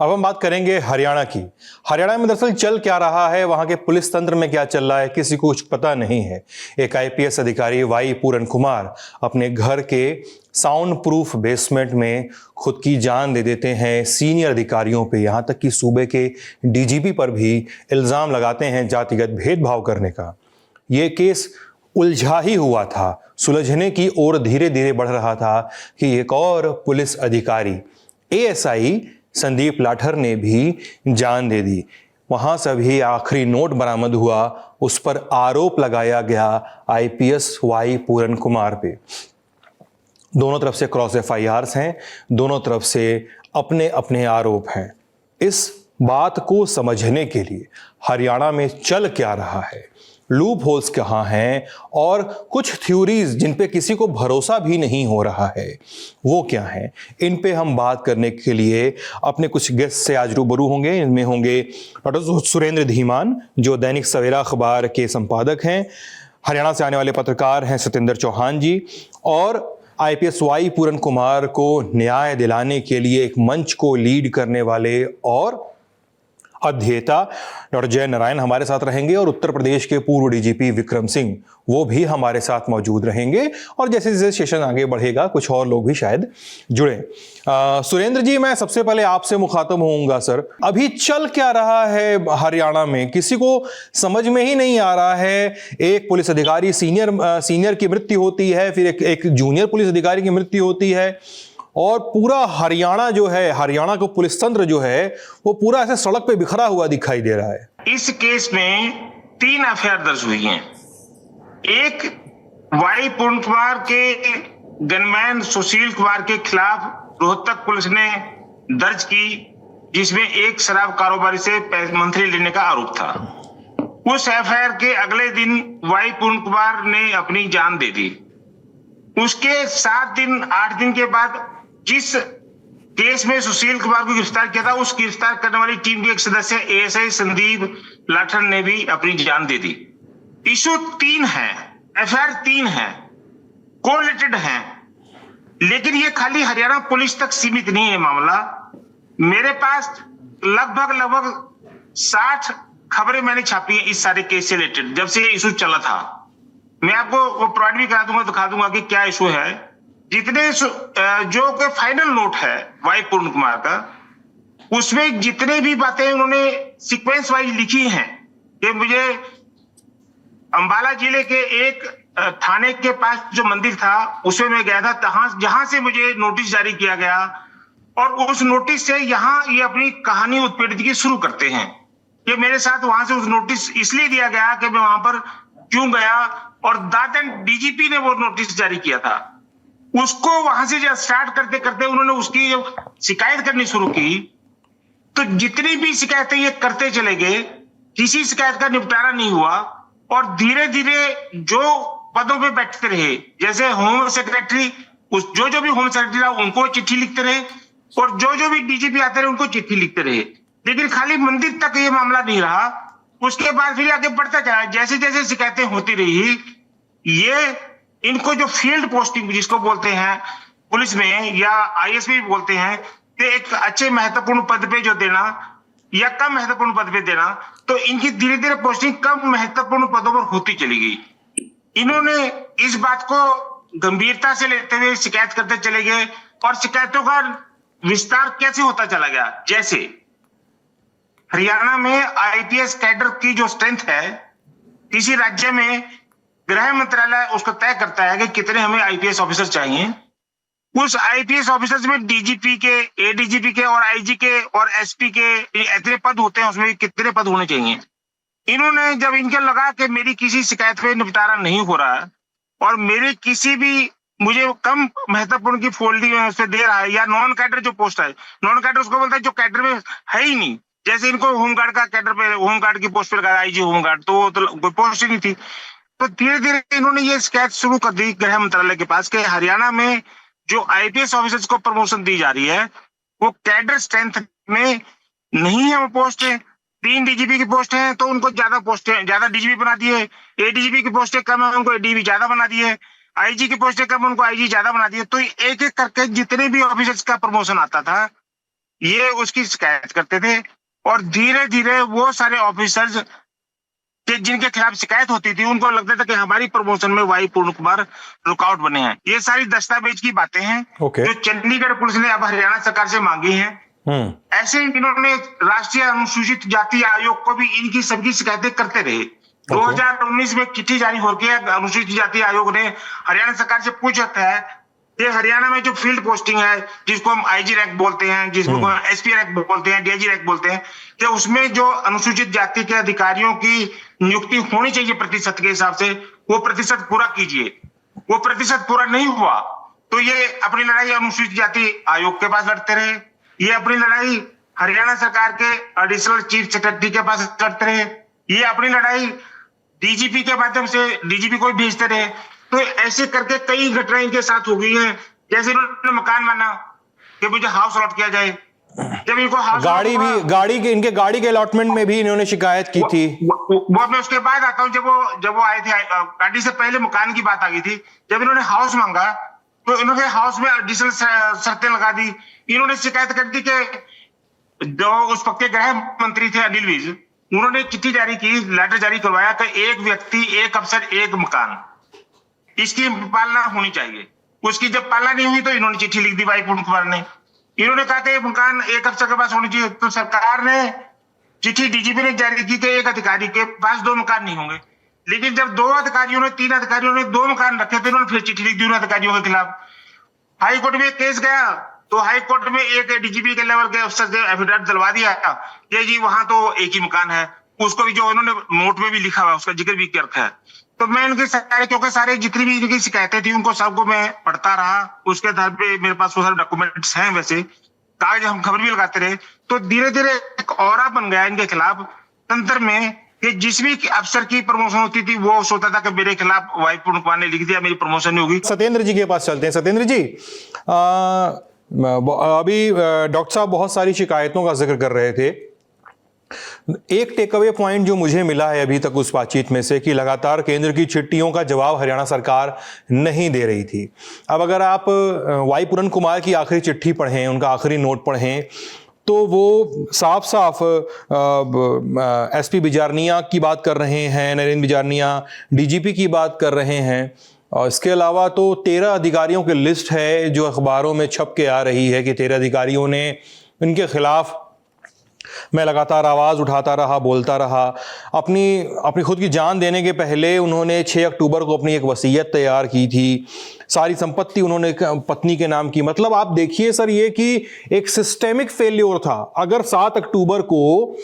अब हम बात करेंगे हरियाणा की। हरियाणा में दरअसल चल क्या रहा है, वहां के पुलिस तंत्र में क्या चल रहा है, किसी को कुछ पता नहीं है। एक आईपीएस अधिकारी वाई पूरन कुमार अपने घर के साउंड प्रूफ बेसमेंट में खुद की जान दे देते हैं सीनियर अधिकारियों पे, यहां तक कि सूबे के डीजीपी पर भी इल्जाम लगाते हैं जातिगत भेदभाव करने का। ये केस उलझा ही हुआ था, सुलझने की ओर धीरे धीरे बढ़ रहा था कि एक और पुलिस अधिकारी एएसआई संदीप लाठर ने भी जान दे दी। वहां से भी आखिरी नोट बरामद हुआ, उस पर आरोप लगाया गया आईपीएस वाई पूरन कुमार पे। दोनों तरफ से क्रॉस एफआईआर्स हैं, दोनों तरफ से अपने अपने आरोप हैं। इस बात को समझने के लिए हरियाणा में चल क्या रहा है, लूप होल्स कहाँ हैं और कुछ थ्योरीज जिन पे किसी को भरोसा भी नहीं हो रहा है वो क्या है, इन पे हम बात करने के लिए अपने कुछ गेस्ट से आज रूबरू होंगे। इनमें होंगे डॉक्टर सुरेंद्र धीमान, जो दैनिक सवेरा अखबार के संपादक हैं, हरियाणा से आने वाले पत्रकार हैं सत्येंद्र चौहान जी, और आईपीएस वाई पूरन कुमार को न्याय दिलाने के लिए एक मंच को लीड करने वाले और अध्येता डॉक्टर जय नारायण हमारे साथ रहेंगे, और उत्तर प्रदेश के पूर्व डीजीपी विक्रम सिंह वो भी हमारे साथ मौजूद रहेंगे। और जैसे जैसे सेशन आगे बढ़ेगा कुछ और लोग भी शायद जुड़े। सुरेंद्र जी, मैं सबसे पहले आपसे मुखातब होऊंगा। सर, अभी चल क्या रहा है हरियाणा में, किसी को समझ में ही नहीं आ रहा है। एक पुलिस अधिकारी सीनियर की मृत्यु होती है, फिर एक जूनियर पुलिस अधिकारी की मृत्यु होती है, और पूरा हरियाणा जो है, हरियाणा का पुलिस तंत्र जो है वो पूरा ऐसे सड़क पे बिखरा हुआ दिखाई दे रहा है। इस केस में 3 एफआईआर दर्ज हुई हैं। एक वाई पूरन कुमार के गनमैन सुशील कुमार के खिलाफ रोहतक पुलिस ने दर्ज की, जिसमें एक शराब कारोबारी से मंथली लेने का आरोप था। उस एफआईआर के अगले दिन वाई पूरन कुमार ने अपनी जान दे दी। उसके 8 दिन के बाद जिस केस में सुशील कुमार को गिरफ्तार किया था, उस गिरफ्तार करने वाली टीम के एक सदस्य एएसआई संदीप लाठर ने भी अपनी जान दे दी। इशू 3 है, एफआईआर 3 है, कोरिलेटेड है, लेकिन ये खाली हरियाणा पुलिस तक सीमित नहीं है मामला। मेरे पास लगभग 60 खबरें मैंने छापी हैं इस सारे केस से रिलेटेड, जब से ये इशू चला था। मैं आपको वो प्रोवाइड भी करा दूंगा, दिखा दूंगा कि क्या इशू है। जितने जो के फाइनल नोट है वाई पूरन कुमार का, उसमें जितने भी बातें उन्होंने सीक्वेंस वाइज लिखी हैं कि मुझे अंबाला जिले के एक थाने के पास जो मंदिर था उसमें मैं गया था, जहां से मुझे नोटिस जारी किया गया, और उस नोटिस से यहाँ ये अपनी कहानी उत्पीड़ित की शुरू करते हैं। ये मेरे साथ वहां से उस नोटिस इसलिए दिया गया कि मैं वहां पर क्यों गया, और दादन डीजीपी ने वो नोटिस जारी किया था। उसको वहां से जब स्टार्ट करते करते उन्होंने उसकी शिकायत करनी शुरू की, तो जितनी भी शिकायतें ये करते चले गए, किसी शिकायत का निपटारा नहीं हुआ, और धीरे धीरे जो पदों पे बैठते रहे, जैसे होम सेक्रेटरी, जो भी होम सेक्रेटरी रहा उनको चिट्ठी लिखते रहे, और जो भी डीजीपी आते रहे उनको चिट्ठी लिखते रहे, लेकिन खाली मंदिर तक ये मामला नहीं रहा। उसके बाद फिर आगे बढ़ता गया, जैसे जैसे शिकायतें होती रही, ये इनको जो फील्ड पोस्टिंग जिसको बोलते हैं पुलिस में, या आईएसपी बोलते हैं, कि एक अच्छे महत्वपूर्ण पद पे जो देना या कम महत्वपूर्ण पद पे देना, तो इनकी धीरे धीरे पोस्टिंग कम महत्वपूर्ण पदों पर होती चली गई। इन्होंने इस बात को गंभीरता से लेते हुए शिकायत करते चले गए, और शिकायतों का विस्तार कैसे होता चला गया। जैसे हरियाणा में आईपीएस कैडर की जो स्ट्रेंथ है, किसी राज्य में गृह मंत्रालय उसको तय करता है कि कितने हमें आईपीएस ऑफिसर चाहिए। उस आईपीएस ऑफिसर्स में डीजीपी के, एडीजीपी के और आईजी के और एसपी के इतने पद होते हैं, उसमें कितने पद होने चाहिए। इन्होंने जब इनके लगा कि मेरी किसी शिकायत पे निपटारा नहीं हो रहा है, और मेरी किसी भी मुझे कम महत्वपूर्ण की फोल्डिंग में उससे दे रहा है, या नॉन कैडर जो पोस्ट है, नॉन कैडर उसको बोलता है जो कैडर में है ही नहीं। जैसे इनको होमगार्ड का कैडर पे, होमगार्ड की पोस्ट पे लगाया आईजी होमगार्ड, तो कोई पोस्ट ही नहीं थी। तो धीरे धीरे इन्होंने ये शिकायत शुरू कर दी गृह मंत्रालय के पास कि हरियाणा में जो आईपीएस ऑफिसर्स को प्रमोशन दी जा रही है वो कैडर स्ट्रेंथ में नहीं है। वो पोस्ट है 3 डीजीपी की पोस्ट है, तो उनको ज्यादा पोस्ट है, ज्यादा डीजीपी बना दिए। एडीजीपी की पोस्टें कम है, उनको एडीजीपी ज्यादा बना दिए। आईजी की पोस्टें कम, उनको आईजी ज्यादा बना दिए। तो एक एक करके जितने भी ऑफिसर्स का प्रमोशन आता था, ये उसकी शिकायत करते थे। और धीरे धीरे वो सारे ऑफिसर्स कि जिनके खिलाफ शिकायत होती थी उनको लगता था कि हमारी प्रमोशन में वाई पूर्ण कुमार रुकावट बने हैं। ये सारी दस्तावेज की बातें हैं जो चंडीगढ़ पुलिस ने अब हरियाणा सरकार से मांगी हैं। ऐसे इन्होंने राष्ट्रीय अनुसूचित जाति आयोग को भी इनकी सबकी शिकायतें करते रहे। 2019 में चिट्ठी जारी होकर अनुसूचित जाति आयोग ने हरियाणा सरकार से पूछा है कि हरियाणा में जो फील्ड पोस्टिंग है, जिसको हम आईजी रैंक बोलते हैं, जिसको एसपी रैंक बोलते हैं, डीआईजी रैंक बोलते हैं, कि उसमें जो अनुसूचित जाति के अधिकारियों की नियुक्ति होनी चाहिए प्रतिशत के हिसाब से, वो प्रतिशत पूरा कीजिए। वो प्रतिशत पूरा नहीं हुआ तो ये अपनी लड़ाई अनुसूचित जाति आयोग के पास लड़ते रहे, ये अपनी लड़ाई हरियाणा सरकार के एडिशनल चीफ सेक्रेटरी के पास लड़ते रहे, ये अपनी लड़ाई डीजीपी के माध्यम से डीजीपी को भेजते रहे। तो ऐसे करके कई घटनाएं इनके साथ हो गई हैं। जैसे इन्होंने मकान माना कि मुझे हाउस अलॉट किया जाए, जब इनको हाउस इनके गाड़ी के अलॉटमेंट में भी इन्होंने शिकायत की थी। वो मैं उसके बाद आता हूँ। जब वो आए थे, गाड़ी से पहले मकान की बात आ गई थी। जब इन्होंने हाउस मांगा तो इन्होंने हाउस में एडिशनल शर्तें लगा दी। इन्होंने शिकायत कर दी कि जो उस वक्त के गृह मंत्री थे अनिल विज, उन्होंने चिट्ठी जारी की, लेटर जारी करवाया कि एक व्यक्ति, एक अफसर, एक मकान, इसकी पालना होनी चाहिए। उसकी जब पालना नहीं हुई तो इन्होंने चिट्ठी लिख दी वाई पूर्ण कुमार ने। इन्होंने कहा कि मकान एक अफसर के पास होनी चाहिए, तो सरकार ने चिट्ठी डीजीपी ने जारी की कि एक अधिकारी के पास 2 मकान नहीं होंगे। लेकिन जब 3 अधिकारियों ने 2 मकान रखे तो इन्होंने फिर चिट्ठी लिख दी उन अधिकारियों के खिलाफ। हाई कोर्ट में केस गया तो हाई कोर्ट में एक डीजीपी के लेवल के अफसर से एफिडेविट दिलवा दिया कि जी वहां तो एक ही मकान है। उसको भी जो इन्होंने नोट में भी लिखा हुआ, उसका जिक्र भी कर रखा है। तो मैं उनके सारे, क्योंकि सारे जितनी भी इनकी शिकायतें थी उनको सबको मैं पढ़ता रहा, उसके आधार पे मेरे पास वो सारे डॉक्यूमेंट्स हैं, वैसे कागज हम खबर भी लगाते रहे। तो धीरे धीरे एक ऑरा बन गया इनके खिलाफ तंत्र में कि जिस भी अफसर की प्रमोशन होती थी वो सोचता था कि मेरे खिलाफ वाई पूर्ण कुमार ने लिख दिया, मेरी प्रमोशन नहीं होगी। सत्येंद्र जी के पास चलते हैं। सत्येंद्र जी, अभी डॉक्टर साहब बहुत सारी शिकायतों का जिक्र कर रहे थे। एक टेक अवे पॉइंट जो मुझे मिला है अभी तक उस बातचीत में से कि लगातार केंद्र की चिट्ठियों का जवाब हरियाणा सरकार नहीं दे रही थी। अब अगर आप वाई पूर्ण कुमार की आखिरी चिट्ठी पढ़ें, उनका आखिरी नोट पढ़ें, तो वो साफ साफ एसपी बिजारनिया की बात कर रहे हैं, नरेंद्र बिजारनिया डीजीपी की बात कर रहे हैं। और इसके अलावा तो 13 अधिकारियों की लिस्ट है जो अखबारों में छप के आ रही है कि 13 अधिकारियों ने इनके खिलाफ मैं लगातार आवाज़ उठाता रहा, बोलता रहा। अपनी खुद की जान देने के पहले उन्होंने 6 अक्टूबर को अपनी एक वसीयत तैयार की थी। सारी संपत्ति उन्होंने पत्नी के नाम की। मतलब आप देखिए सर, ये कि एक सिस्टेमिक फेल्योर था। अगर 7 अक्टूबर को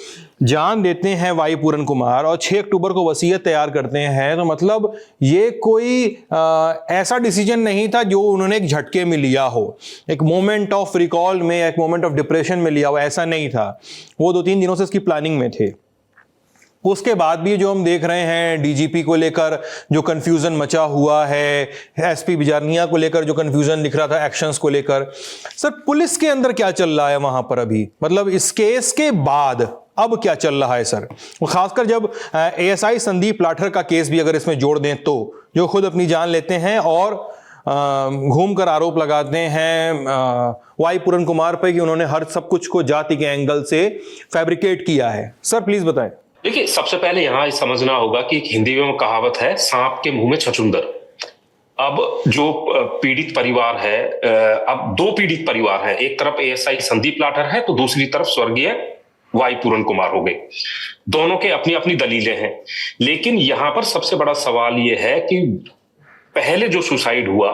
जान देते हैं वाई पूर्ण कुमार और 6 अक्टूबर को वसीयत तैयार करते हैं, तो मतलब ये कोई ऐसा डिसीजन नहीं था जो उन्होंने एक झटके में लिया हो, एक मोमेंट ऑफ रिकॉल में, एक मोमेंट ऑफ डिप्रेशन में लिया हो, ऐसा नहीं था। वो 2-3 दिनों से इसकी प्लानिंग में थे। उसके बाद भी जो हम देख रहे हैं डीजीपी को लेकर जो कंफ्यूजन मचा हुआ है, एसपी बिजारनिया को लेकर जो कंफ्यूजन दिख रहा था एक्शंस को लेकर, सर पुलिस के अंदर क्या चल रहा है वहां पर अभी? मतलब इस केस के बाद अब क्या चल रहा है सर? खासकर जब एएसआई संदीप लाठर का केस भी अगर इसमें जोड़ दें तो, जो खुद अपनी जान लेते हैं और घूमकर आरोप लगाते हैं वाई पूर्ण कुमार पर कि उन्होंने हर सब कुछ को जाति के एंगल से फैब्रिकेट किया है। सर प्लीज बताएं। देखिए, सबसे पहले यहाँ समझना होगा कि हिंदी में कहावत है, सांप के मुंह में छछूंदर। अब जो पीड़ित परिवार है, अब 2 पीड़ित परिवार हैं। एक तरफ एएसआई संदीप लाठर है तो दूसरी तरफ स्वर्गीय वाई पूर्ण कुमार हो गए। दोनों के अपनी अपनी दलीलें हैं। लेकिन यहां पर सबसे बड़ा सवाल यह है कि पहले जो सुसाइड हुआ,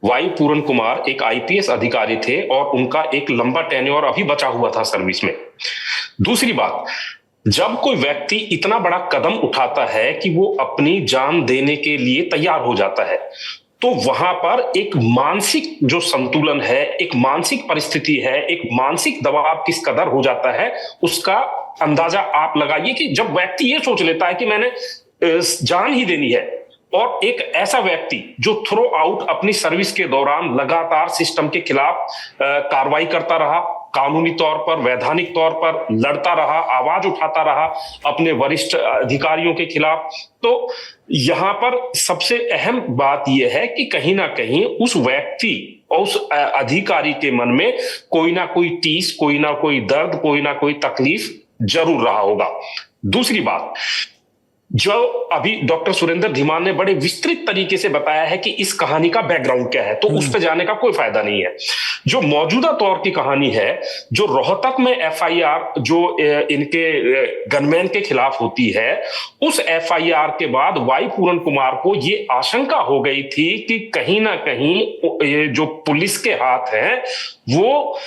वाई पूर्ण कुमार एक आईपीएस अधिकारी थे और उनका एक लंबा टेन्योर अभी बचा हुआ था सर्विस में। दूसरी बात, जब कोई व्यक्ति इतना बड़ा कदम उठाता है कि वो अपनी जान देने के लिए तैयार हो जाता है, तो वहां पर एक मानसिक जो संतुलन है, एक मानसिक परिस्थिति है, एक मानसिक दबाव किस कदर हो जाता है, उसका अंदाजा आप लगाइए कि जब व्यक्ति ये सोच लेता है कि मैंने जान ही देनी है, और एक ऐसा व्यक्ति जो थ्रो आउट अपनी सर्विस के दौरान लगातार सिस्टम के खिलाफ कार्रवाई करता रहा, कानूनी तौर पर, वैधानिक तौर पर लड़ता रहा, आवाज उठाता रहा अपने वरिष्ठ अधिकारियों के खिलाफ, तो यहां पर सबसे अहम बात यह है कि कहीं ना कहीं उस व्यक्ति उस अधिकारी के मन में कोई ना कोई टीस, कोई ना कोई दर्द, कोई ना कोई तकलीफ जरूर रहा होगा। दूसरी बात, जो अभी डॉक्टर सुरेंद्र धीमान ने बड़े विस्तृत तरीके से बताया है कि इस कहानी का बैकग्राउंड क्या है, तो उस पर जाने का कोई फायदा नहीं है। जो मौजूदा तौर की कहानी है, जो रोहतक में एफआईआर जो इनके गनमैन के खिलाफ होती है, उस एफआईआर के बाद वाई पूरन कुमार को ये आशंका हो गई थी कि कहीं ना कहीं ये जो पुलिस के हाथ हैं वो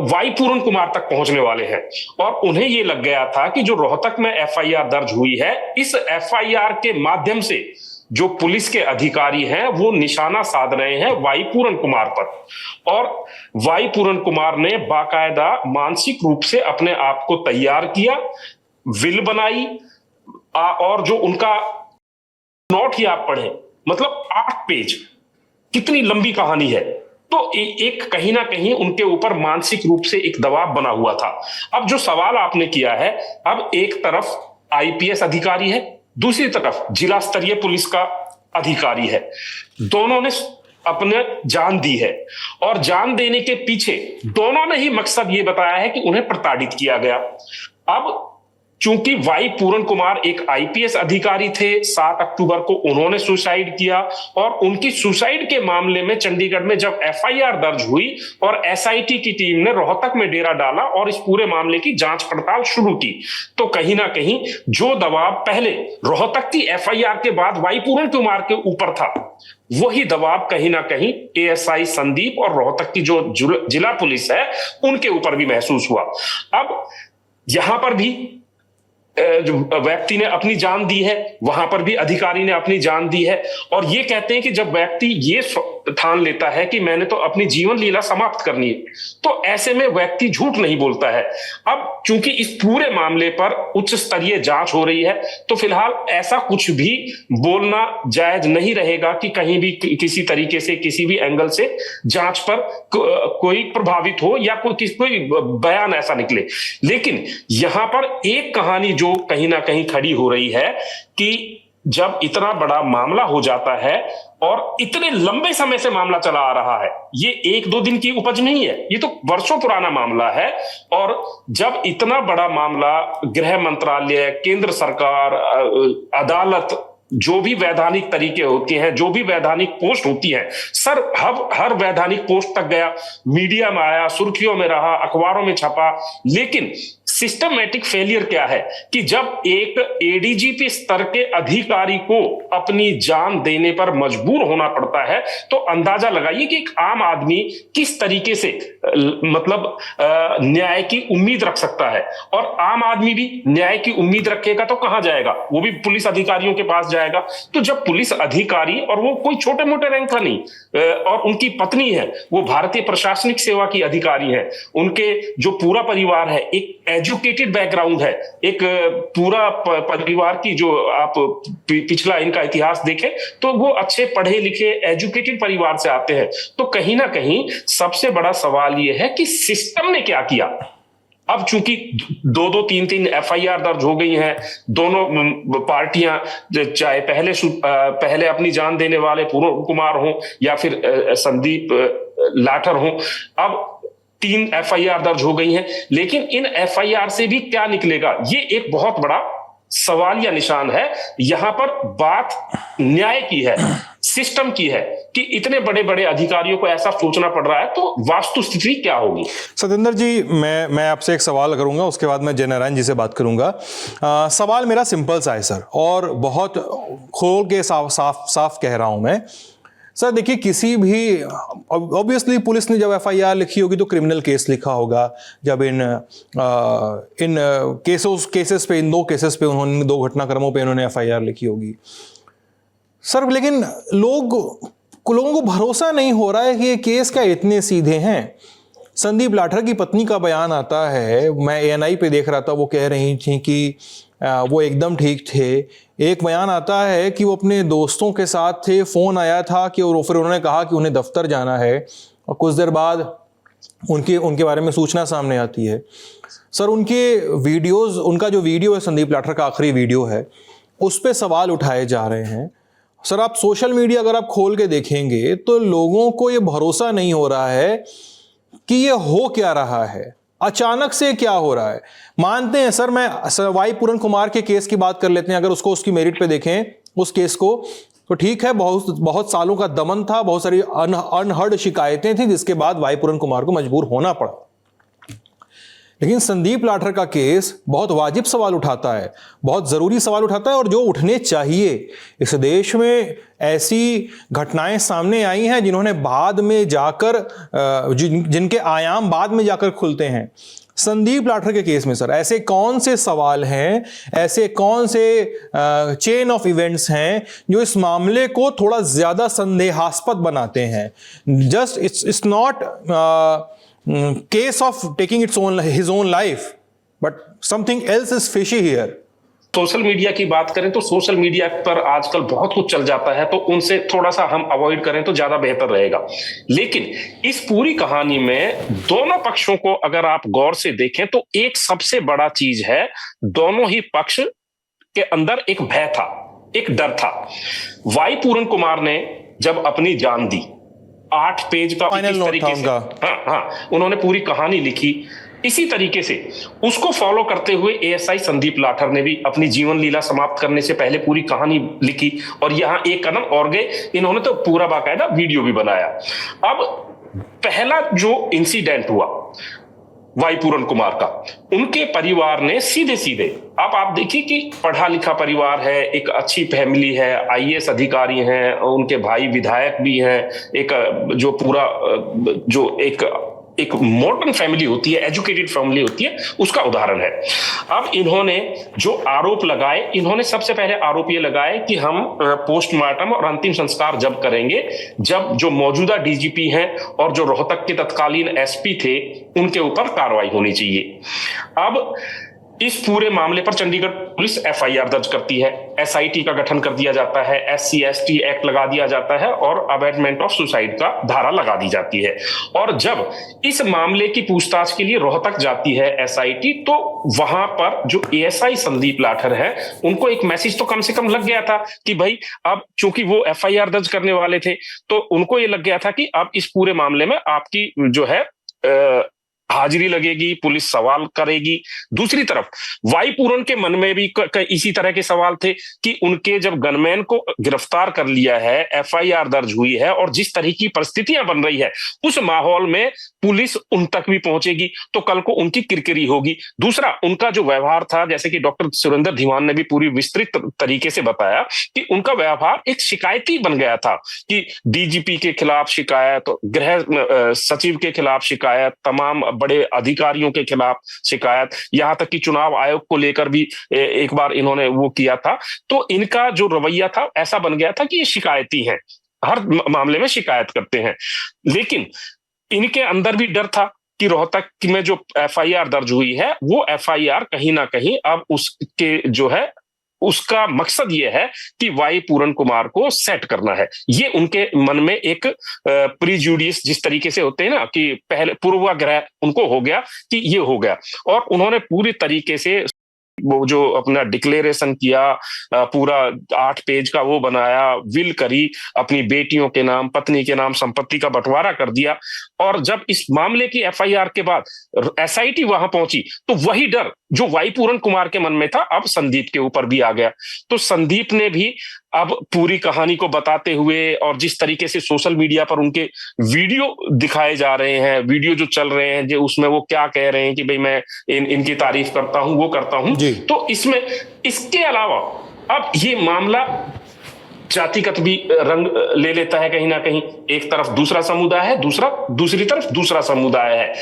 वाई पूरन कुमार तक पहुंचने वाले हैं, और उन्हें यह लग गया था कि जो रोहतक में एफआईआर दर्ज हुई है, इस एफआईआर के माध्यम से जो पुलिस के अधिकारी हैं वो निशाना साध रहे हैं वाई पूरन कुमार पर, और वाई पूरन कुमार ने बाकायदा मानसिक रूप से अपने आप को तैयार किया, विल बनाई, और जो उनका नोट ही आप पढ़ें, मतलब 8 पेज, कितनी लंबी कहानी है। तो एक कहीं ना कहीं उनके ऊपर मानसिक रूप से एक दबाव बना हुआ था। अब जो सवाल आपने किया है, अब एक तरफ आईपीएस अधिकारी है, दूसरी तरफ जिला स्तरीय पुलिस का अधिकारी है, दोनों ने अपने जान दी है, और जान देने के पीछे दोनों ने ही मकसद ये बताया है कि उन्हें प्रताड़ित किया गया। अब चूंकि वाई पूरन कुमार एक आईपीएस अधिकारी थे, 7 अक्टूबर को उन्होंने सुसाइड किया, और उनकी सुसाइड के मामले में चंडीगढ़ में जब एफआईआर दर्ज हुई और एसआईटी की टीम ने रोहतक में डेरा डाला और इस पूरे मामले की जांच पड़ताल शुरू की, तो कहीं ना कहीं जो दबाव पहले रोहतक की एफआईआर के बाद वाई पूरन कुमार के ऊपर था, वही दबाव कहीं ना कहीं एएसआई संदीप और रोहतक की जो जिला पुलिस है उनके ऊपर भी महसूस हुआ। अब यहां पर भी जो व्यक्ति ने अपनी जान दी है, वहां पर भी अधिकारी ने अपनी जान दी है, और ये कहते हैं कि जब व्यक्ति ये ठान लेता है कि मैंने तो अपनी जीवन लीला समाप्त करनी है, तो ऐसे में व्यक्ति झूठ नहीं बोलता है। अब चूंकि इस पूरे मामले पर उच्च स्तरीय जांच हो रही है, तो फिलहाल ऐसा कुछ भी बोलना जायज नहीं रहेगा कि कहीं भी किसी तरीके से, किसी भी एंगल से जांच पर कोई प्रभावित हो या कोई बयान ऐसा निकले। लेकिन यहां पर एक कहानी जो कहीं ना कहीं खड़ी हो रही है कि जब इतना बड़ा मामला हो जाता है और इतने लंबे समय से मामला चला आ रहा है, ये 1-2 दिन की उपज नहीं है, ये तो वर्षों पुराना मामला है, और जब इतना बड़ा मामला गृह मंत्रालय, केंद्र सरकार, अदालत, जो भी वैधानिक तरीके होते हैं, जो भी वैधानिक पोस्ट होती है, सर हर वैधानिक पोस्ट तक गया, मीडिया में आया, सुर्खियों में रहा, अखबारों में छपा, लेकिन सिस्टमैटिक फेलियर क्या है कि जब एक एडीजीपी स्तर के अधिकारी को अपनी जान देने पर मजबूर होना पड़ता है, तो अंदाजा लगाइए कि एक आम आदमी किस तरीके से मतलब न्याय की उम्मीद रख सकता है। और आम आदमी भी न्याय की उम्मीद रखेगा तो कहां जाएगा, वो भी पुलिस अधिकारियों के पास जाएगा। तो जब पुलिस अधिकारी, और वो कोई छोटे मोटे रैंक का नहीं, और उनकी पत्नी है वो भारतीय प्रशासनिक सेवा की अधिकारी है, उनके जो पूरा परिवार है एक एजुकेटेड बैकग्राउंड है, एक पूरा परिवार की जो आप पिछला इनका इतिहास देखें तो वो अच्छे पढ़े लिखे एजुकेटेड परिवार से आते हैं। तो कहीं ना कहीं सबसे बड़ा सवाल ये है कि सिस्टम ने क्या किया। अब चूंकि 2-2, 3-3 एफआईआर दर्ज हो गई हैं, दोनों पार्टियां चाहे पहले अपनी जान देने वाले पूरन कुमार हों या फिर संदीप लाठर हों, अब 3 एफआईआर दर्ज हो गई हैं, लेकिन इन एफआईआर से भी क्या निकलेगा, ये एक बहुत बड़ा सवाल या निशान है। यहां पर बात न्याय की है, सिस्टम की है कि इतने बड़े बड़े अधिकारियों को ऐसा सोचना पड़ रहा है, तो वास्तु स्थिति क्या होगी। सतेंद्र जी, मैं आपसे एक सवाल करूंगा, उसके बाद मैं जय नारायण जी से बात करूंगा। सवाल मेरा सिंपल सा है सर, और बहुत खोल के साफ कह रहा हूं मैं सर। देखिए, किसी भी ऑब्वियसली पुलिस ने जब एफआईआर लिखी होगी तो क्रिमिनल केस लिखा होगा। जब इन केसेस पे, इन 2 केसेस पे, उन्होंने 2 घटनाक्रमों पे उन्होंने एफआईआर लिखी होगी सर, लेकिन लोगों को भरोसा नहीं हो रहा है कि ये केस क्या इतने सीधे हैं। संदीप लाठर की पत्नी का बयान आता है, मैं एएनआई पे देख रहा था, वो कह रही थी कि वो एकदम ठीक थे। एक बयान आता है कि वो अपने दोस्तों के साथ थे, फोन आया था कि, और फिर उन्होंने कहा कि उन्हें दफ्तर जाना है, और कुछ देर बाद उनके बारे में सूचना सामने आती है। सर, उनका जो वीडियो है, संदीप लाठर का आखिरी वीडियो है, उस पर सवाल उठाए जा रहे हैं, सर आप सोशल मीडिया अगर आप खोल के देखेंगे तो लोगों को ये भरोसा नहीं हो रहा है कि ये हो क्या रहा है, अचानक से क्या हो रहा है। मानते हैं सर, मैं वाई पूरन कुमार के केस की बात कर लेते हैं, अगर उसको उसकी मेरिट पे देखें उस केस को, तो ठीक है, बहुत सालों का दमन था, बहुत सारी अनहर्ड शिकायतें थी, जिसके बाद वाई पूरन कुमार को मजबूर होना पड़ा। लेकिन संदीप लाठर का केस बहुत वाजिब सवाल उठाता है, बहुत जरूरी सवाल उठाता है, और जो उठने चाहिए। इस देश में ऐसी घटनाएं सामने आई हैं जिन्होंने बाद में जाकर जिनके आयाम बाद में जाकर खुलते हैं। संदीप लाठर के केस में सर ऐसे कौन से सवाल हैं, ऐसे कौन से चेन ऑफ इवेंट्स हैं जो इस मामले को थोड़ा ज्यादा संदेहास्पद बनाते हैं? Just it's not case of taking his own life, but something else is fishy here. Social media की बात करें तो सोशल मीडिया पर आजकल बहुत कुछ चल जाता है, तो उनसे थोड़ा सा हम अवॉइड करें तो ज्यादा बेहतर रहेगा। लेकिन इस पूरी कहानी में दोनों पक्षों को अगर आप गौर से देखें तो एक सबसे बड़ा चीज है, दोनों ही पक्ष के अंदर एक भय था, एक डर था। वाई पूरन कुमार ने जब अपनी जान दी, 8 पेज का फाइनल नोट था उनका, हाँ, उन्होंने पूरी कहानी लिखी। इसी तरीके से उसको फॉलो करते हुए एएसआई संदीप लाठर ने भी अपनी जीवन लीला समाप्त करने से पहले पूरी कहानी लिखी, और यहां एक कदम और गए, इन्होंने तो पूरा बाकायदा वीडियो भी बनाया। अब पहला जो इंसिडेंट हुआ वाई पूरन कुमार का, उनके परिवार ने सीधे सीधे, अब आप देखिए कि पढ़ा लिखा परिवार है, एक अच्छी फैमिली है, आईएएस अधिकारी हैं, उनके भाई विधायक भी हैं, एक जो पूरा जो एक मॉडर्न फैमिली होती है, एजुकेटेड फैमिली होती है, उसका उदाहरण है। अब इन्होंने जो आरोप लगाए, इन्होंने सबसे पहले आरोप ये लगाए कि हम पोस्टमार्टम और अंतिम संस्कार जब करेंगे, जब जो मौजूदा डीजीपी हैं और जो रोहतक के तत्कालीन एसपी थे, उनके ऊपर कार्रवाई होनी चाहिए। अब इस पूरे मामले पर चंडीगढ़ पुलिस एफआईआर दर्ज करती है, एसआईटी का गठन कर दिया जाता है, SC/ST एक्ट लगा दिया जाता है और अबेटमेंट ऑफ सुसाइड का धारा लगा दी जाती है। और जब इस मामले की पूछताछ के लिए रोहतक जाती है एसआईटी, तो वहां पर जो एएसआई संदीप लाठर है, उनको एक मैसेज तो कम से कम लग गया था कि भाई, अब चूंकि वो एफआईआर दर्ज करने वाले थे, तो उनको ये लग गया था कि अब इस पूरे मामले में आपकी जो है हाजिरी लगेगी, पुलिस सवाल करेगी। दूसरी तरफ वाई पूरन के मन में भी इसी तरह के सवाल थे कि उनके जब गनमैन को गिरफ्तार कर लिया है, एफआईआर दर्ज हुई है और जिस तरह की परिस्थितियां बन रही है, उस माहौल में पुलिस उन तक भी पहुंचेगी तो कल को उनकी किरकिरी होगी। दूसरा, उनका जो व्यवहार था, जैसे कि डॉक्टर सुरेंद्र धीमान ने भी पूरी विस्तृत तरीके से बताया कि उनका व्यवहार एक शिकायती बन गया था कि डीजीपी के खिलाफ शिकायत, गृह सचिव के खिलाफ शिकायत, तमाम बड़े अधिकारियों के खिलाफ शिकायत, यहां तक कि चुनाव आयोग को लेकर भी एक बार इन्होंने वो किया था। तो इनका जो रवैया था ऐसा बन गया था कि ये शिकायती हैं, हर मामले में शिकायत करते हैं। लेकिन इनके अंदर भी डर था कि रोहतक में जो एफआईआर दर्ज हुई है, वो एफआईआर कहीं ना कहीं अब उसके जो है उसका मकसद ये है कि वाई पूरन कुमार को सेट करना है। ये उनके मन में एक प्रीजुडिस जिस तरीके से होते हैं ना, कि पहले पूर्वाग्रह उनको हो गया कि ये हो गया, और उन्होंने पूरी तरीके से वो जो अपना डिक्लेरेशन किया, पूरा 8 पेज का वो बनाया, विल करी, अपनी बेटियों के नाम, पत्नी के नाम संपत्ति का बंटवारा कर दिया। और जब इस मामले की एफआईआर के बाद एसआईटी वहां पहुंची, तो वही डर जो वाई पूरन कुमार के मन में था, अब संदीप के ऊपर भी आ गया। तो संदीप ने भी अब पूरी कहानी को बताते हुए, और जिस तरीके से सोशल मीडिया पर उनके वीडियो दिखाए जा रहे हैं, वीडियो जो चल रहे हैं, जो उसमें वो क्या कह रहे हैं कि भाई मैं इनकी तारीफ करता हूं, वो करता हूं, तो इसमें इसके अलावा अब ये मामला जातिगत भी रंग ले लेता है कहीं ना कहीं। एक तरफ दूसरा समुदाय है, दूसरी तरफ दूसरा समुदाय है।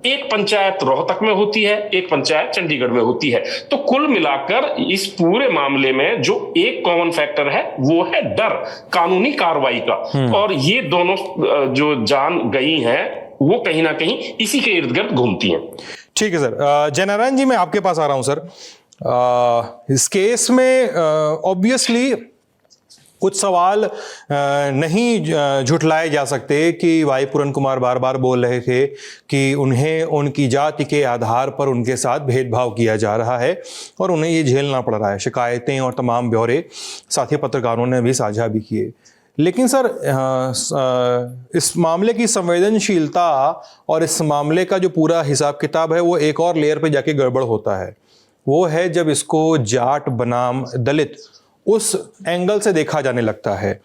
एक पंचायत रोहतक में होती है, एक पंचायत चंडीगढ़ में होती है। तो कुल मिलाकर इस पूरे मामले में जो एक कॉमन फैक्टर है, वो है डर कानूनी कार्रवाई का। और ये दोनों जो जान गई हैं, वो कहीं ना कहीं इसी के इर्द गिर्द घूमती हैं। ठीक है सर। जयनारायण जी, मैं आपके पास आ रहा हूं सर। इस केस में ऑब्वियसली कुछ सवाल नहीं झुठलाए जा सकते कि वाई पूरन कुमार बार बार बोल रहे थे कि उन्हें उनकी जाति के आधार पर उनके साथ भेदभाव किया जा रहा है और उन्हें ये झेलना पड़ रहा है। शिकायतें और तमाम ब्यौरे साथी पत्रकारों ने भी साझा भी किए। लेकिन सर इस मामले की संवेदनशीलता और इस मामले का जो पूरा हिसाब किताब है वो एक और लेयर पे जाके गड़बड़ होता है। वो है जब इसको जाट बनाम दलित उस एंगल से देखा जाने लगता है।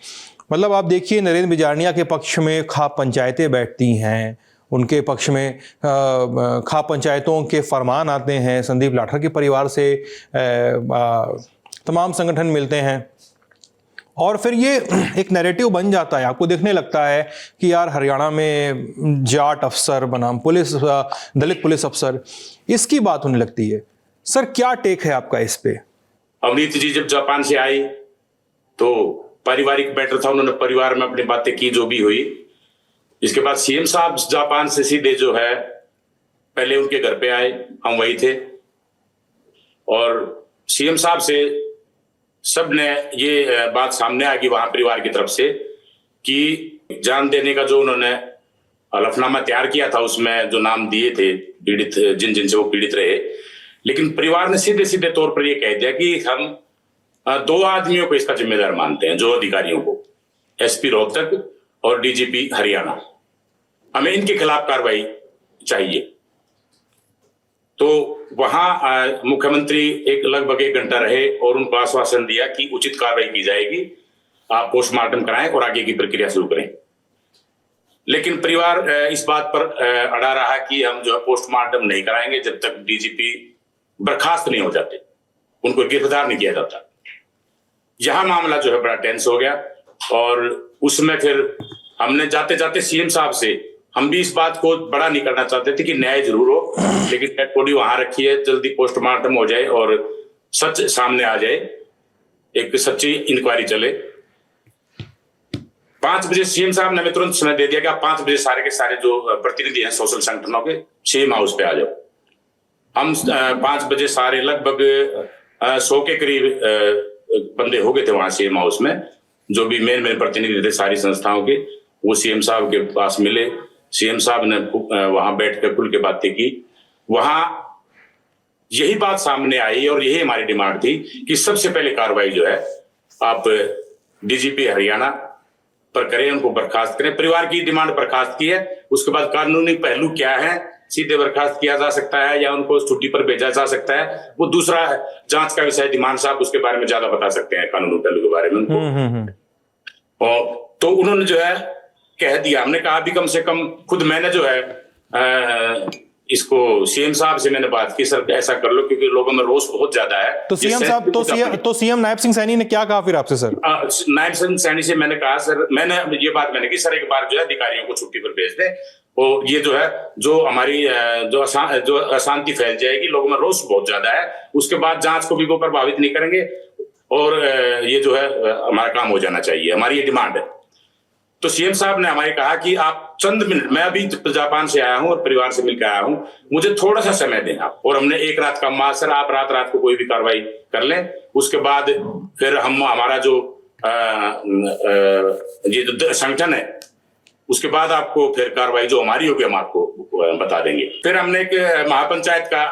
मतलब आप देखिए, नरेंद्र बिजारनिया के पक्ष में खाप पंचायतें बैठती हैं, उनके पक्ष में खाप पंचायतों के फरमान आते हैं, संदीप लाठर के परिवार से तमाम संगठन मिलते हैं और फिर ये एक नैरेटिव बन जाता है। आपको देखने लगता है कि यार हरियाणा में जाट अफसर बनाम दलित पुलिस अफसर, इसकी बात होने लगती है। सर क्या टेक है आपका इस पे? अवनीत जी जब जापान से आई तो पारिवारिक मैटर था, उन्होंने परिवार में अपनी बातें की जो भी हुई। इसके बाद सीएम साहब जापान से सीधे जो है पहले उनके घर पे आए, हम वही थे और सीएम साहब से सब ने ये बात सामने आ गई वहां परिवार की तरफ से कि जान देने का जो उन्होंने हलफनामा तैयार किया था उसमें जो नाम दिए थे पीड़ित, जिन जिनसे वो पीड़ित रहे, लेकिन परिवार ने सीधे सीधे तौर पर यह कह दिया कि हम 2 आदमियों को इसका जिम्मेदार मानते हैं, जो अधिकारियों को, एसपी रोहतक और डीजीपी हरियाणा, हमें इनके खिलाफ कार्रवाई चाहिए। तो वहां मुख्यमंत्री लगभग 1 घंटा रहे और उनको आश्वासन दिया कि उचित कार्रवाई की जाएगी, आप पोस्टमार्टम कराएं और आगे की प्रक्रिया शुरू करें। लेकिन परिवार इस बात पर अड़ा रहा कि हम जो है पोस्टमार्टम नहीं कराएंगे जब तक डीजीपी बर्खास्त नहीं हो जाते, उनको गिरफ्तार नहीं किया जाता। यह मामला जो है बड़ा टेंस हो गया और उसमें फिर हमने जाते जाते सीएम साहब से, हम भी इस बात को बड़ा नहीं करना चाहते थे कि न्याय जरूर हो, लेकिन डेड बॉडी वहां रखी है, जल्दी पोस्टमार्टम हो जाए और सच सामने आ जाए, एक सच्ची इंक्वायरी चले। 5 बजे सीएम साहब ने तुरंत समय दे दिया कि आप 5 बजे सारे के सारे जो प्रतिनिधि हैं सोशल संगठनों के सीएम हाउस पे आ जाओ। हम 5 बजे सारे लगभग 100 के करीब बंदे हो गए थे वहां सीएम हाउस में, जो भी मेन प्रतिनिधि थे सारी संस्थाओं के, वो सीएम साहब के पास मिले। सीएम साहब ने वहां बैठकर खुल के बातें की। वहां यही बात सामने आई और यही हमारी डिमांड थी कि सबसे पहले कार्रवाई जो है आप डीजीपी हरियाणा पर करें, उनको बर्खास्त करें। परिवार की डिमांड बर्खास्त की है, उसके बाद कानूनी पहलू क्या है, सीधे बर्खास्त किया जा सकता है या उनको छुट्टी पर भेजा जा सकता है, वो दूसरा जांच का विषय। दीमान साहब उसके बारे में ज्यादा बता सकते हैं, कानूनी पहलू के बारे में उनको। और तो उन्होंने जो है कह दिया, हमने कहा भी कम से कम, खुद मैंने जो है इसको सीएम साहब से मैंने बात की, सर ऐसा कर लो क्योंकि लोगों में रोष बहुत ज्यादा है। तो सीएम साहब तो सीएम नायब सिंह सैनी ने क्या कहा फिर आपसे? सर नायब सिंह सैनी से मैंने कहा, सर मैंने ये बात मैंने की, सर एक बार जो है अधिकारियों को छुट्टी पर भेज दें और ये जो है जो हमारी जो अशांति फैल जाएगी, लोगों में रोष बहुत ज्यादा है, उसके बाद जांच को भी वो प्रभावित नहीं करेंगे और ये जो है हमारा काम हो जाना चाहिए, हमारी ये डिमांड है। तो सीएम साहब ने हमारे कहा कि आप चंद मिनट, मैं अभी जापान से आया हूं और परिवार से मिलकर आया हूं, मुझे थोड़ा सा समय दें आप। और हमने 1 रात का माँ, सर आप रात को कोई भी कार्रवाई कर लें, उसके बाद फिर हम हमारा जो ये जो संगठन है उसके बाद आपको फिर कार्रवाई जो हमारी होगी हम आपको बता देंगे। फिर हमने एक महापंचायत का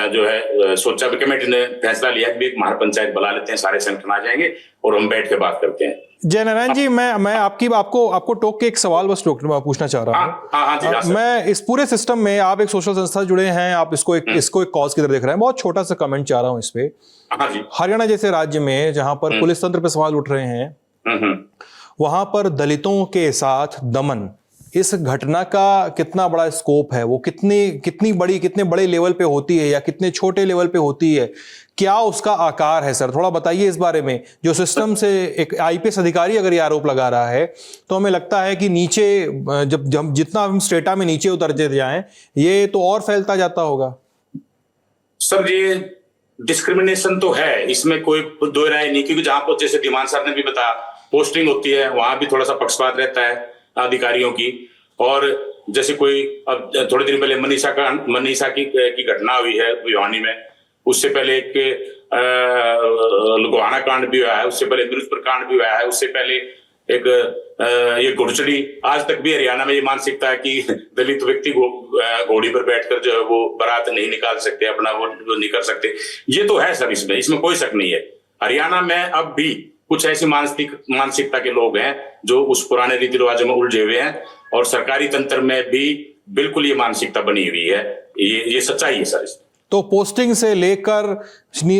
जो है सोचा, कमेटी ने फैसला लिया कि एक महापंचायत बुला लेते हैं, सारे संगठन आ जाएंगे और हम बैठ के बात करते हैं। जय नारायण जी, मैं आपको टोक के एक सवाल बस पूछना चाह रहा हूँ। हाँ, मैं इस पूरे सिस्टम में, आप एक सोशल संस्था से जुड़े हैं, आप इसको एक कॉज की तरह देख रहे हैं, बहुत छोटा सा कमेंट चाह रहा हूँ इस पे। हाँ जी। हरियाणा जैसे राज्य में जहां पर पुलिस तंत्र पे सवाल उठ रहे हैं, वहां पर दलितों के साथ दमन, इस घटना का कितना बड़ा स्कोप है, वो कितने बड़े लेवल पे होती है या कितने छोटे लेवल पे होती है, क्या उसका आकार है? सर थोड़ा बताइए इस बारे में। जो सिस्टम से एक आईपीएस अधिकारी अगर ये आरोप लगा रहा है तो हमें लगता है कि नीचे जब जितना हम स्टेटा में नीचे उतरते जाएं, ये तो और फैलता जाता होगा। सर ये डिस्क्रिमिनेशन तो है, इसमें कोई दो राय नहीं, क्योंकि जहां पर जैसे दीमान साहब ने भी बताया पोस्टिंग होती है, वहां भी थोड़ा सा पक्षपात रहता है अधिकारियों की। और जैसे कोई अब थोड़े दिन पहले मनीषा की घटना हुई है भिवानी में, उससे पहले एक लुधियाना कांड भी हुआ है, उससे पहले फिरोजपुर कांड भी हुआ है, उससे पहले एक ये घुड़चड़ी। आज तक भी हरियाणा में ये मानसिकता है कि दलित व्यक्ति घोड़ी पर बैठकर जो है वो बारात नहीं निकाल सकते, अपना वो नहीं कर सकते। ये तो है सर, इसमें कोई शक नहीं है। हरियाणा में अब भी कुछ ऐसी मानसिकता के लोग हैं जो उस पुराने रीति रिवाजों में उलझे हुए हैं, और सरकारी तंत्र में भी बिल्कुल ये मानसिकता बनी हुई है। ये सच्चाई है सर। तो पोस्टिंग से लेकर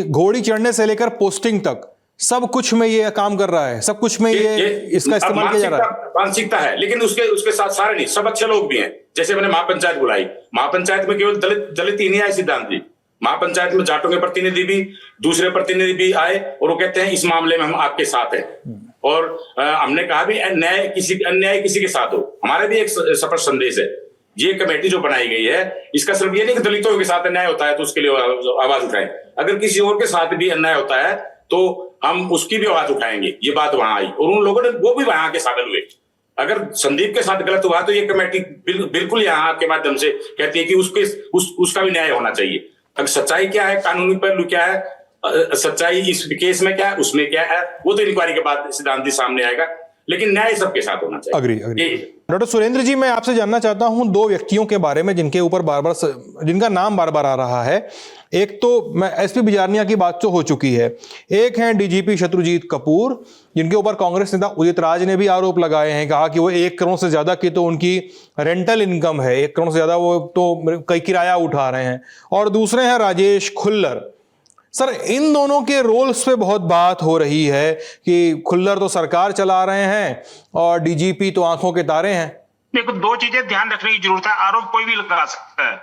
घोड़ी चढ़ने से लेकर पोस्टिंग तक सब कुछ में ये काम कर रहा है, सब कुछ में ये इसका इस्तेमाल किया जा रहा है। मानसिकता है, लेकिन उसके साथ सारे नहीं, सब अच्छे लोग भी हैं। जैसे मैंने महापंचायत बुलाई, महापंचायत में केवल दलित ही नहीं आए सिद्धांत जी, महापंचायत में जाटों के प्रतिनिधि भी, दूसरे प्रतिनिधि भी आए, और वो कहते हैं इस मामले में हम आपके साथ हैं। और हमने कहा भी अन्याय किसी के साथ हो, हमारा भी एक सफल संदेश है। ये कमेटी जो बनाई गई है, इसका सिर्फ ये नहीं कि दलितों के साथ अन्याय होता है तो उसके लिए आवाज उठाएं, अगर किसी और के साथ भी अन्याय होता है तो हम उसकी भी आवाज उठाएंगे। ये बात वहां आई और उन लोगों ने वो भी वहां के शामिल हुए। अगर संदीप के साथ गलत हुआ तो ये कमेटी बिल्कुल यहाँ आपके माध्यम से कहती है कि उसका भी न्याय होना चाहिए। अब सच्चाई क्या है, कानूनी पहलू क्या है, सच्चाई इस केस में क्या है, उसमें क्या है, वो तो इंक्वायरी के बाद सिद्धांत सामने आएगा, लेकिन न्याय सबके साथ होना चाहिए। अग्री। डॉक्टर सुरेंद्र जी, मैं आपसे जानना चाहता हूं दो व्यक्तियों के बारे में जिनके ऊपर जिनका नाम बार बार आ रहा है। एक तो मैं एसपी बिजारनिया की बात तो हो चुकी है, एक है डीजीपी शत्रुजीत कपूर, जिनके ऊपर कांग्रेस नेता उदित राज ने भी आरोप लगाए हैं, कहा कि वो 1 करोड़ से ज्यादा की तो उनकी रेंटल इनकम है, 1 करोड़ से ज्यादा वो तो कई किराया उठा रहे हैं। और दूसरे हैं राजेश खुल्लर। सर, इन दोनों के रोल्स पे बहुत बात हो रही है कि खुल्लर तो सरकार चला रहे हैं और डीजीपी तो आंखों के तारे हैं। देखो, 2 चीजें ध्यान रखने की जरूरत है। आरोप कोई भी लगा सकता है,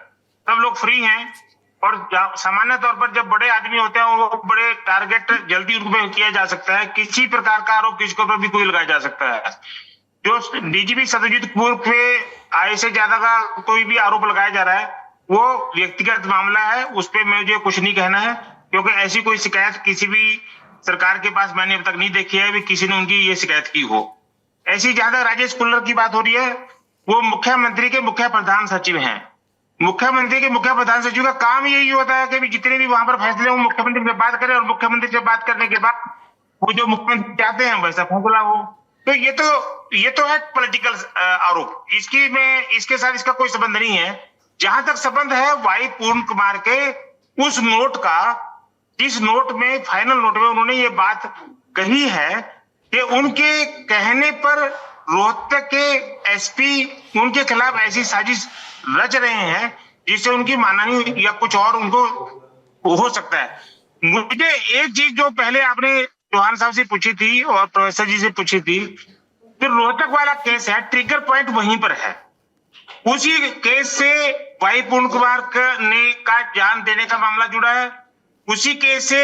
सब लोग फ्री हैं, और सामान्य तौर पर जब बड़े आदमी होते हैं वो बड़े टारगेट जल्दी उन पर किया जा सकता है। किसी प्रकार का आरोप किसी के ऊपर भी कोई लगाया जा सकता है। जो डीजीपी सत्यजीत कपूर पे आय से ज्यादा का कोई भी आरोप लगाया जा रहा है वो व्यक्तिगत मामला है, उस पर मुझे कुछ नहीं कहना है, क्योंकि ऐसी कोई शिकायत किसी भी सरकार के पास मैंने अब तक नहीं देखी है भी किसी ने उनकी ये शिकायत की हो। ऐसी जहां तक राजेश खुल्लर की बात हो रही है, वो मुख्यमंत्री के मुख्य प्रधान सचिव हैं। मुख्यमंत्री के मुख्य प्रधान सचिव का काम यही होता है कि जितने भी वहां पर फैसले हो मुख्यमंत्री से बात करें, और मुख्यमंत्री से बात करने के बाद वो जो मुख्यमंत्री चाहते हैं वैसा फैसला हो। तो ये तो है पॉलिटिकल आरोप, इसके साथ इसका कोई संबंध नहीं है। जहां तक संबंध है वाई पूर्ण कुमार के उस नोट का, जिस नोट में फाइनल नोट में उन्होंने ये बात कही है कि उनके कहने पर रोहतक के एसपी उनके खिलाफ ऐसी साजिश रच रहे हैं जिससे उनकी मानहानि या कुछ और उनको हो सकता है। मुझे एक चीज जो पहले आपने चौहान साहब से पूछी थी और प्रोफेसर जी से पूछी थी, जो रोहतक वाला केस है, ट्रिगर पॉइंट वहीं पर है। उसी केस से वाई पूर्ण कुमार का जान देने का मामला जुड़ा है, उसी केस से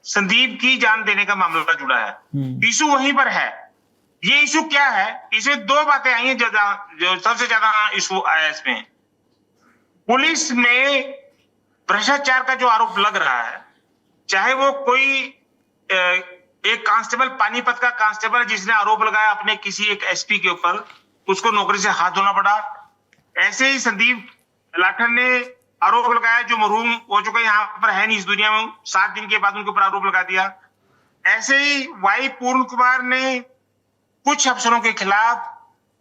संदीप की जान देने का मामला जुड़ा है। इशू वहीं पर है। ये इशू क्या है, इसमें 2 बातें आई हैं जो सबसे ज्यादा इशू आया इसमें। पुलिस में भ्रष्टाचार का जो आरोप लग रहा है, चाहे वो कोई एक कांस्टेबल, पानीपत का कांस्टेबल जिसने आरोप लगाया अपने किसी एक एसपी के ऊपर, उसको नौकरी से हाथ धोना पड़ा। ऐसे ही संदीप लाठर ने आरोप लगाया जो मरहूम हो चुका है, यहाँ पर है नहीं इस दुनिया में, 7 दिन के बाद उनके ऊपर आरोप लगा दिया। ऐसे ही वाई पूर्ण कुमार ने कुछ अफसरों के खिलाफ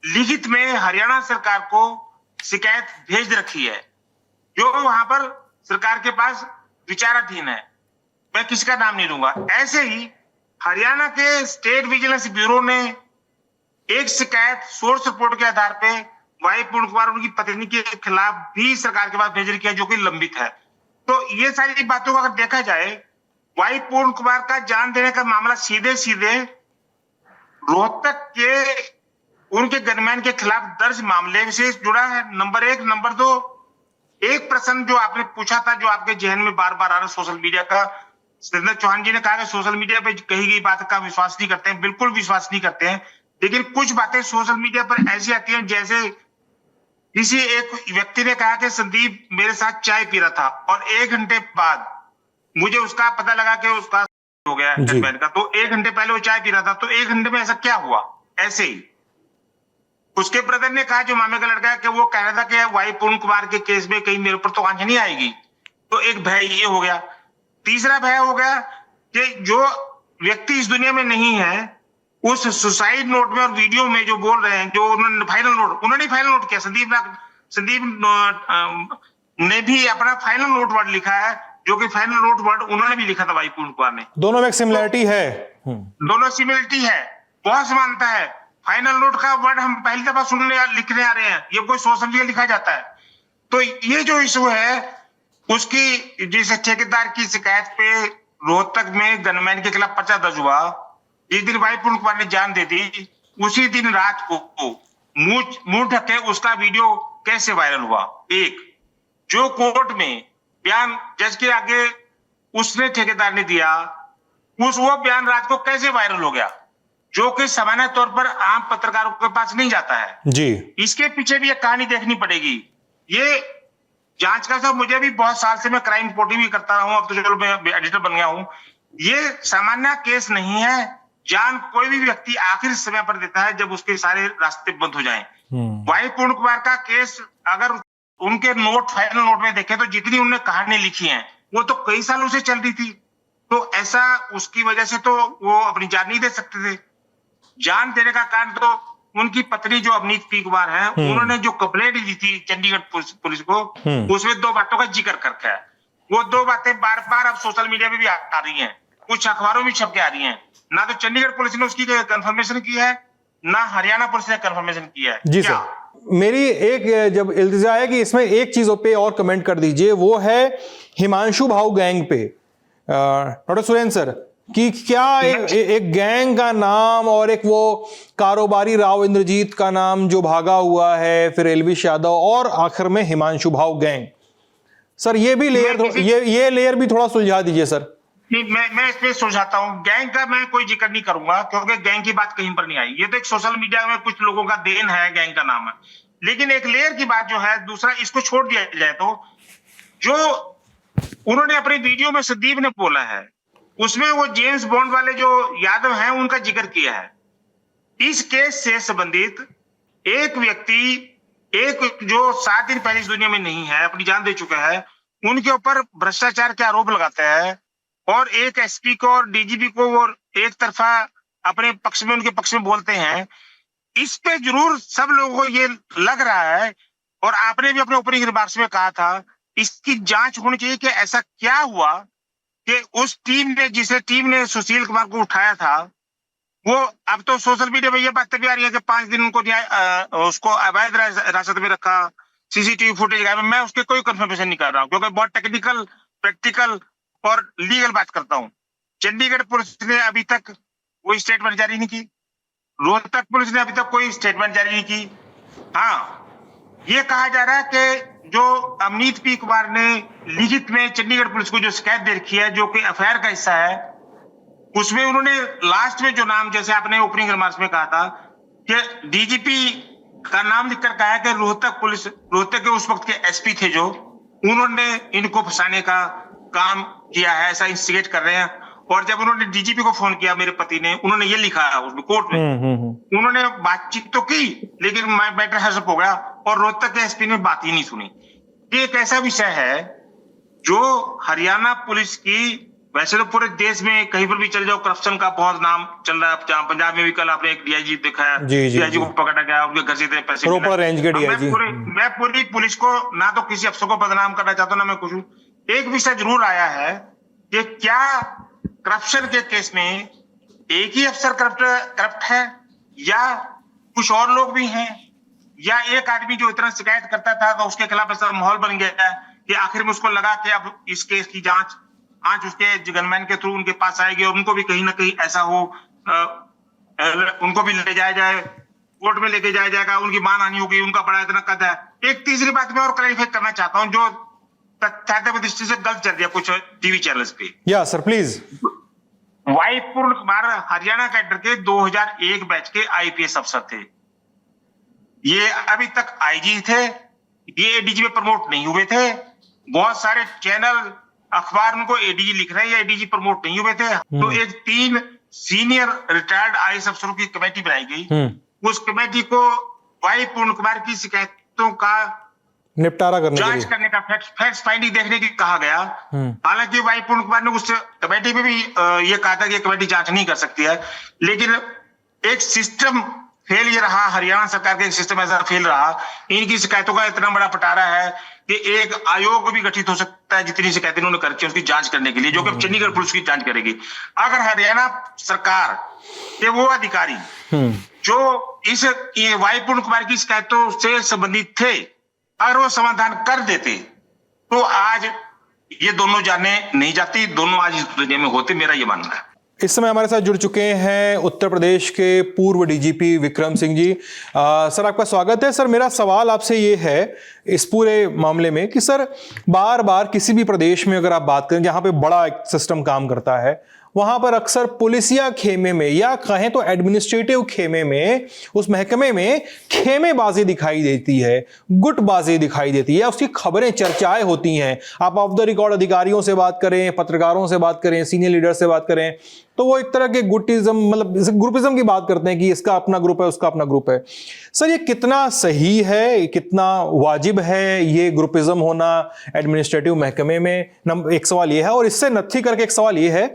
लिखित में हरियाणा सरकार को शिकायत भेज रखी है, जो वहां पर सरकार के पास विचाराधीन है। मैं किसी का नाम नहीं लूंगा। ऐसे ही हरियाणा के स्टेट विजिलेंस ब्यूरो ने एक शिकायत सोर्स रिपोर्ट के आधार पे वाई पूर्ण कुमार उनकी पत्नी के खिलाफ भी सरकार के पास भेज रखी है, जो कि लंबित है। तो ये सारी बातों को अगर देखा जाए, वाई पूर्ण कुमार का जान देने का मामला सीधे सीधे रोहतक के उनके गनमैन के खिलाफ दर्ज मामले से जुड़ा है, नंबर 1। नंबर 2, एक प्रश्न जो आपने पूछा था, जो आपके जहन में बार बार आ रहा है सोशल मीडिया का, सत्येंद्र चौहान जी ने कहा कि सोशल मीडिया पे कही गई बात का विश्वास नहीं करते हैं। बिल्कुल विश्वास नहीं करते हैं, लेकिन कुछ बातें सोशल मीडिया पर ऐसी आती हैं, जैसे किसी एक व्यक्ति ने कहा कि संदीप मेरे साथ चाय पी रहा था और 1 घंटे बाद मुझे उसका पता लगा कि उसका हो गया गनमैन का। तो 1 घंटे पहले वो चाय पी रहा था, तो 1 घंटे में ऐसा क्या हुआ? ऐसे ही उसके ब्रदर ने कहा, जो मामे का लड़का है, कि वो कह रहा था कि वाई पूर्ण कुमार के केस में कहीं मेरे ऊपर तो आंच नहीं आएगी, तो एक भय ये हो गया। तीसरा भय हो गया कि जो व्यक्ति इस दुनिया में नहीं है, उस सुसाइड नोट में और वीडियो में जो बोल रहे हैं, जो उन्होंने फाइनल नोट किया, संदीप ने भी अपना फाइनल नोट वर्ड लिखा है, जो कि फाइनल नोट वर्ड उन्होंने भी लिखा था भाई पूर्ण कुमार ने। दोनों में एक सिमिलरिटी है। दोनों सिमिलरिटी है, बहुत समानता है। फाइनल नोट का वर्ड हम पहली दफा लिखने आ रहे हैं, ये कोई सोच समझ के लिखा जाता है। तो ये जो इशू है, उसकी जिस ठेकेदार की शिकायत पे रोहतक में गनमैन के खिलाफ पर्चा दर्ज हुआ, जिस दिन भाई पूर्ण कुमार ने जान दे दी, उसी दिन रात को मुंह ढके उसका वीडियो कैसे वायरल हुआ। एक जो कोर्ट में बयान जज के आगे उसने ठेकेदार ने दिया, वो बयान रात को कैसे वायरल हो गया, जो कि सामान्य तौर पर आम पत्रकारों के पास नहीं जाता है जी। इसके पीछे भी एक कहानी देखनी पड़ेगी। ये जांच का सब, मुझे भी बहुत साल से मैं क्राइम रिपोर्टिंग भी करता रहा हूं, अब तो चलो मैं एडिटर बन गया हूं। ये सामान्य केस नहीं है। जान कोई भी व्यक्ति आखिर समय पर देता है जब उसके सारे रास्ते बंद हो जाएं। भाई पूर्ण कुमार का केस अगर उनके फाइनल नोट में देखें तो जितनी उन्होंने कहानी लिखी है वो तो कई सालों से चल रही थी, तो ऐसा उसकी वजह से तो वो अपनी जान नहीं दे सकते थे। जान देने का कारण तो उनकी पत्नी जो अवनीत पी कुमार है, उन्होंने जो कंप्लेंट दी थी चंडीगढ़ पुलिस को, उसमें 2 बातों का जिक्र करके है। वो 2 बातें बार बार अब सोशल मीडिया में भी आ रही हैं, कुछ अखबारों में छप के आ रही हैं। ना तो चंडीगढ़ पुलिस ने उसकी कंफर्मेशन की है, ना हरियाणा पुलिस ने कंफर्मेशन की है। जी सर, मेरी एक जब इल्तिजा है कि इसमें एक चीजों पे और कमेंट कर दीजिए, वो है हिमांशु भाऊ गैंग पे। डॉक्टर सुरेंद्र सर, कि क्या एक गैंग का नाम और एक वो कारोबारी राव इंद्रजीत का नाम जो भागा हुआ है, फिर एलविश यादव और आखिर में हिमांशु भाऊ गैंग, सर ये भी लेयर, ये लेयर भी थोड़ा सुलझा दीजिए सर। नहीं, मैं इसमें सुलझाता हूं। गैंग का मैं कोई जिक्र नहीं करूंगा क्योंकि गैंग की बात कहीं पर नहीं आई। ये तो एक सोशल मीडिया में कुछ लोगों का देन है, गैंग का नाम है। लेकिन एक लेयर की बात जो है, दूसरा इसको छोड़ दिया जाए तो जो उन्होंने अपने वीडियो में संदीप ने बोला है, उसमें वो जेम्स बॉन्ड वाले जो यादव हैं उनका जिक्र किया है। इस केस से संबंधित एक व्यक्ति, एक जो 7 दिन पहले इस दुनिया में नहीं है, अपनी जान दे चुका है, उनके ऊपर भ्रष्टाचार के आरोप लगाते हैं और एक एसपी को और डीजीपी को वो एक तरफा अपने पक्ष में, उनके पक्ष में बोलते हैं। इस पे जरूर सब लोगों को ये लग रहा है, और आपने भी अपने ओपनिंग रिमार्क्स में कहा था, इसकी जांच होनी चाहिए कि ऐसा क्या हुआ कि उस टीम ने सुशील कुमार को उठाया था, वो अब तो सोशल मीडिया में ये बातें भी आ रही है कि 5 दिन उनको उसको अवैध हिरासत में रखा, सीसीटीवी फुटेज गायब। मैं उसके कोई कंफर्मेशन नहीं कर रहा हूँ क्योंकि बहुत टेक्निकल, प्रैक्टिकल और लीगल बात करता हूँ। चंडीगढ़ पुलिस ने अभी तक कोई स्टेटमेंट जारी नहीं की, रोहतक पुलिस ने अभी तक कोई स्टेटमेंट जारी नहीं की। हाँ, ये कहा जा रहा है कि जो अवनीत पी कुमार ने लिखित में चंडीगढ़ पुलिस को जो शिकायत दे रखी है, जो कि एफआईआर का हिस्सा है, उसमें उन्होंने लास्ट में जो नाम, जैसे आपने ओपनिंग रिमार्क्स में कहा था कि डीजीपी का नाम लिखकर कहा है कि रोहतक के उस वक्त के एसपी थे जो, उन्होंने इनको फंसाने का काम किया है, ऐसा इंस्टिगेट कर रहे हैं। और जब उन्होंने डीजीपी को फोन किया, मेरे पति ने, उन्होंने ये लिखा उसमें कोर्ट में, उन्होंने बातचीत तो की लेकिन मैटर हजप हो गया और रोहतक के एसपी ने बात ही नहीं सुनी। ये एक ऐसा विषय है जो हरियाणा पुलिस की, वैसे तो पूरे देश में कहीं पर भी चले जाओ करप्शन का बहुत नाम चल रहा है। पंजाब में भी कल आपने एक डीआईजी देखा है, डीआईजी को पकड़ा गया, उनके घर से इतने पैसे। मैं पूरी पुलिस को ना तो किसी अफसर को बदनाम करना चाहता हूं, ना मैं कुछ हूं। एक विषय जरूर आया है कि क्या करप्शन के केस में एक ही अफसर करप्ट है या कुछ और लोग भी हैं, या एक आदमी जो इतना शिकायत करता था तो उसके खिलाफ ऐसा माहौल बन गया है कि आखिर में उसको लगा कि अब इस केस की जांच आज उसके गनमैन के थ्रू उनके पास आएगी और उनको भी कहीं ना कहीं ऐसा हो, उनको भी ले जाया जाए, कोर्ट में लेके जाया जाएगा, उनकी मानहानि होगी, उनका बड़ा इतना कद है। एक तीसरी बात मैं और क्लैरिफाई करना चाहता हूं, जो तथ्यात्मक दृष्टि से गलत चल रही है कुछ टीवी चैनल्स पे। या सर प्लीज। वाई पूर्ण कुमार हरियाणा कैडर के 2001 बैच के आईपीएस अफसर थे। ये अभी तक आईजी थे, ये एडीजी में प्रमोट नहीं हुए थे। बहुत सारे चैनल, अखबार उनको एडीजी लिख रहे हैं या एडीजी प्रमोट नहीं हुए थे। तो एक 3 सीनियर रिटायर्ड आईएएस अफसरों की कमेटी बनाई गई। उस कमेटी को वाई पूर्ण कुमार की शिकायतों का निपटारा करने के जांच लिए। करने का फैक्ट फाइंडिंग देखने की कहा गया। हालांकि वाई पूर्ण कुमार ने उस कमेटी में भी ये कहा था कि कमेटी जांच नहीं कर सकती है, लेकिन एक सिस्टम फेल ये रहा, हरियाणा सरकार का एक सिस्टम ऐसा फेल रहा, इनकी शिकायतों का इतना बड़ा पटारा है कि एक आयोग भी गठित हो सकता है जितनी शिकायतें उन्होंने करती है उसकी जांच करने के लिए, जो कि चंडीगढ़ पुलिस की जांच करेगी। अगर हरियाणा सरकार के वो अधिकारी जो इस वाई पूर्ण कुमार की शिकायतों से संबंधित थे, अगर वो समाधान कर देते तो आज ये दोनों जाने नहीं जाती, दोनों आज इस दुनिया में होते, मेरा ये मानना है। इस समय हमारे साथ जुड़ चुके हैं उत्तर प्रदेश के पूर्व डीजीपी विक्रम सिंह जी। सर, आपका स्वागत है। सर, मेरा सवाल आपसे ये है इस पूरे मामले में कि सर, बार बार किसी भी प्रदेश में अगर आप बात करें जहां पे बड़ा एक सिस्टम काम करता है, वहां पर अक्सर पुलिसिया खेमे में या कहें तो एडमिनिस्ट्रेटिव खेमे में, उस महकमे में खेमेबाजी दिखाई देती है, गुटबाजी दिखाई देती है, उसकी खबरें चर्चाएं होती हैं। आप ऑफ द रिकॉर्ड अधिकारियों से बात करें, पत्रकारों से बात करें, सीनियर लीडर से बात करें, तो वो एक तरह के गुटिज्म, मतलब ग्रुपिज्म की बात करते हैं कि इसका अपना ग्रुप है, उसका अपना ग्रुप है। सर, ये कितना सही है, कितना वाजिब है ये ग्रुपिज्म होना एडमिनिस्ट्रेटिव महकमे में? एक सवाल ये है, और इससे नत्थी करके एक सवाल ये है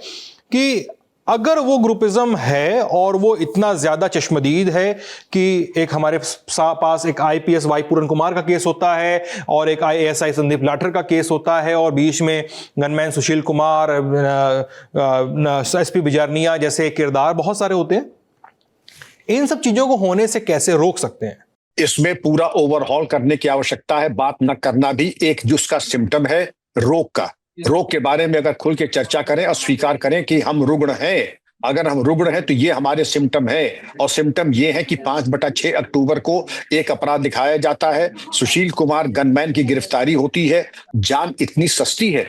कि अगर वो ग्रुपिज्म है और वो इतना ज्यादा चश्मदीद है कि एक हमारे पास एक आईपीएस वाई पूरन कुमार का केस होता है और एक एएसआई संदीप लाठर का केस होता है, और बीच में गनमैन सुशील कुमार, एसपी बिजारनिया जैसे किरदार बहुत सारे होते हैं, इन सब चीजों को होने से कैसे रोक सकते हैं? इसमें पूरा ओवरहॉल करने की आवश्यकता है। बात न करना भी एक जिसका सिम्टम है रोग का। रोग के बारे में अगर खुल के चर्चा करें और स्वीकार करें कि हम रुग्ण हैं, अगर हम रुग्ण हैं तो ये हमारे सिम्टम है, और सिम्टम ये है कि 5/6 अक्टूबर को एक अपराध दिखाया जाता है, सुशील कुमार गनमैन की गिरफ्तारी होती है। जान इतनी सस्ती है,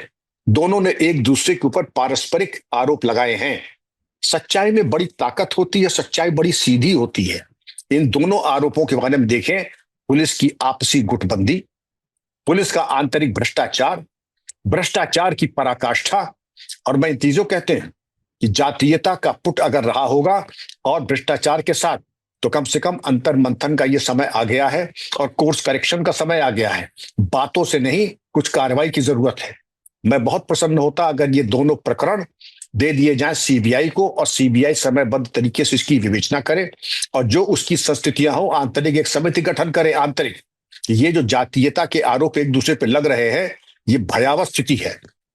दोनों ने एक दूसरे के ऊपर पारस्परिक आरोप लगाए हैं। सच्चाई में बड़ी ताकत होती है, सच्चाई बड़ी सीधी होती है। इन दोनों आरोपों के बारे में देखें, पुलिस की आपसी गुटबंदी, पुलिस का आंतरिक भ्रष्टाचार, भ्रष्टाचार की पराकाष्ठा, और मैं इन चीजों कहते हैं कि जातीयता का पुट अगर रहा होगा और भ्रष्टाचार के साथ, तो कम से कम अंतर मंथन का ये समय आ गया है और कोर्स करेक्शन का समय आ गया है। बातों से नहीं, कुछ कार्रवाई की जरूरत है। मैं बहुत प्रसन्न होता अगर ये दोनों प्रकरण दे दिए जाएं सीबीआई को, और सीबीआई समयबद्ध तरीके से इसकी विवेचना करे, और जो उसकी संस्थितियां हो आंतरिक एक समिति गठन करे आंतरिक। ये जो जातीयता के आरोप एक दूसरे पर लग रहे हैं, ये भयावह स्थिति है।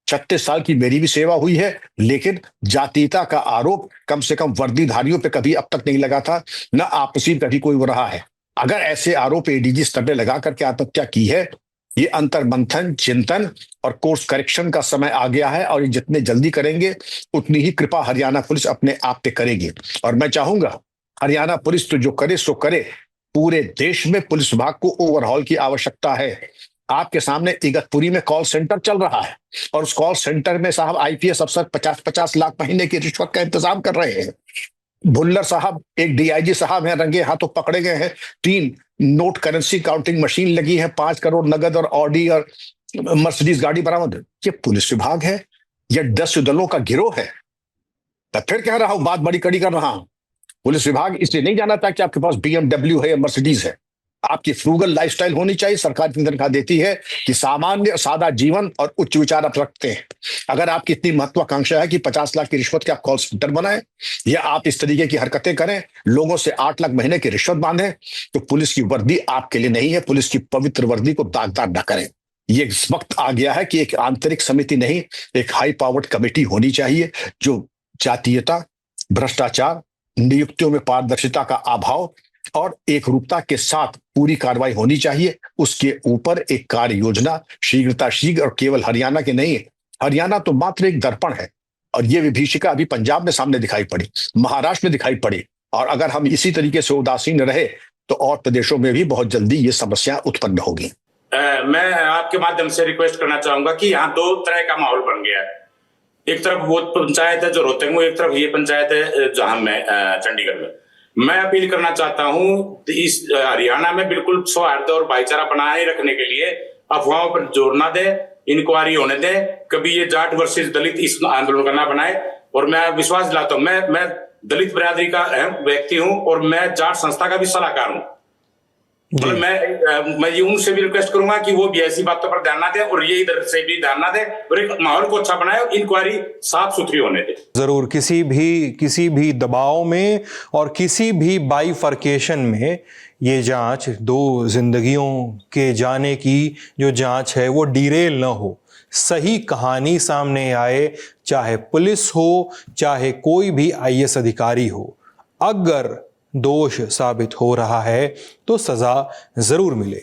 36 साल की मेरी भी सेवा हुई है, लेकिन जातीयता का आरोप कम से कम वर्दीधारियों पे कभी अब तक नहीं लगा था, न आपसी कभी कोई हो रहा है। अगर ऐसे आरोप एडीजी स्तर पे लगा करके आत्महत्या की है, ये अंतर मंथन, चिंतन और कोर्स करेक्शन का समय आ गया है, और ये जितने जल्दी करेंगे उतनी ही कृपा हरियाणा पुलिस अपने आप पे करेगी। और मैं चाहूंगा हरियाणा पुलिस तो जो करे सो करे, पूरे देश में पुलिस विभाग को ओवरहॉल की आवश्यकता है। आपके सामने इगतपुरी में कॉल सेंटर चल रहा है, और उस कॉल सेंटर में साहब आईपीएस अफसर 50-50 लाख महीने की रिश्वत का इंतजाम कर रहे हैं। भुल्लर साहब, एक डीआईजी साहब हैं, रंगे हाथों पकड़े गए हैं। 3 नोट करेंसी काउंटिंग मशीन लगी है, 5 करोड़ नगद और ऑडी और मर्सिडीज गाड़ी बरामद। ये पुलिस विभाग है, यह 10 दलों का गिरोह है। मैं फिर कह रहा हूं, बात बड़ी कड़ी कर रहा हूं। पुलिस विभाग इसलिए नहीं जाना था कि आपके पास बीएमडब्ल्यू है या मर्सिडीज है। आपकी फ्रूगल लाइफस्टाइल होनी चाहिए। सरकार इतनी तनख्वाह देती है कि सामान्य सादा जीवन और उच्च विचार आप रखते हैं। अगर आपकी इतनी महत्वाकांक्षा है कि 50 लाख की रिश्वत के आप कॉल सेंटर बनाएं, या आप इस तरीके की हरकतें करें, लोगों से 8 लाख महीने की रिश्वत बांधें, तो पुलिस की वर्दी आपके लिए नहीं है। पुलिस की पवित्र वर्दी को दागदार न करें। ये वक्त आ गया है कि एक आंतरिक समिति नहीं, एक हाई पावर्ड कमेटी होनी चाहिए, जो जातीयता, भ्रष्टाचार, नियुक्तियों में पारदर्शिता का अभाव और एक रूपता के साथ पूरी कार्रवाई होनी चाहिए। उसके ऊपर एक कार्य योजना शीघ्र, और केवल हरियाणा के नहीं, हरियाणा तो मात्र एक दर्पण है, और ये विभीषिका अभी पंजाब में सामने दिखाई पड़ी, महाराष्ट्र में दिखाई पड़ी, और अगर हम इसी तरीके से उदासीन रहे तो और प्रदेशों में भी बहुत जल्दी ये समस्या उत्पन्न होगी। मैं आपके माध्यम से रिक्वेस्ट करना चाहूंगा कि यहाँ 2 तरह का माहौल बन गया है। एक तरफ वो पंचायत है जो रोहतक में, एक तरफ ये पंचायत है जहां मैं चंडीगढ़ में। मैं अपील करना चाहता हूं, इस हरियाणा में बिल्कुल सौहार्द और भाईचारा बनाए रखने के लिए अफवाहों पर जोर ना दे, इंक्वायरी होने दे, कभी ये जाट वर्सेस दलित इस आंदोलन का ना बनाए। और मैं विश्वास दिलाता हूं, मैं दलित बिरादरी का व्यक्ति हूं और मैं जाट संस्था का भी सलाहकार हूं। मतलब मैं ये उनसे भी रिक्वेस्ट करूंगा कि वो भी ऐसी बातों पर ध्यान ना दें और ये इधर से भी ध्यान ना दें और एक माहौल को अच्छा बनाए और इंक्वायरी साफ सुथरी होने दें। जरूर किसी भी दबाव में और किसी भी बाइफर्केशन में ये जांच दो जिंदगियों के जाने की जो जांच है वो डिरेल न हो, सही कहानी सामने आए, चाहे पुलिस हो चाहे कोई भी आईएएस अधिकारी हो। अगर दोष साबित हो रहा है तो सजा जरूर मिले।